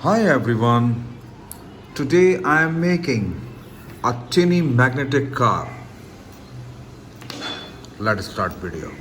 Hi everyone. Today I am making a tiny magnetic car. Let's start video.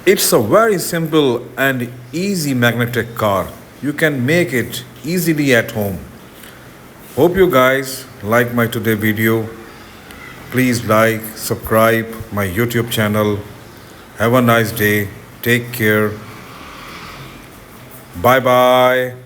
It's a very simple and easy magnetic car. You can make it easily at home. Hope you guys like my today video. Please like, subscribe my YouTube channel. Have a nice day. Take care. Bye bye.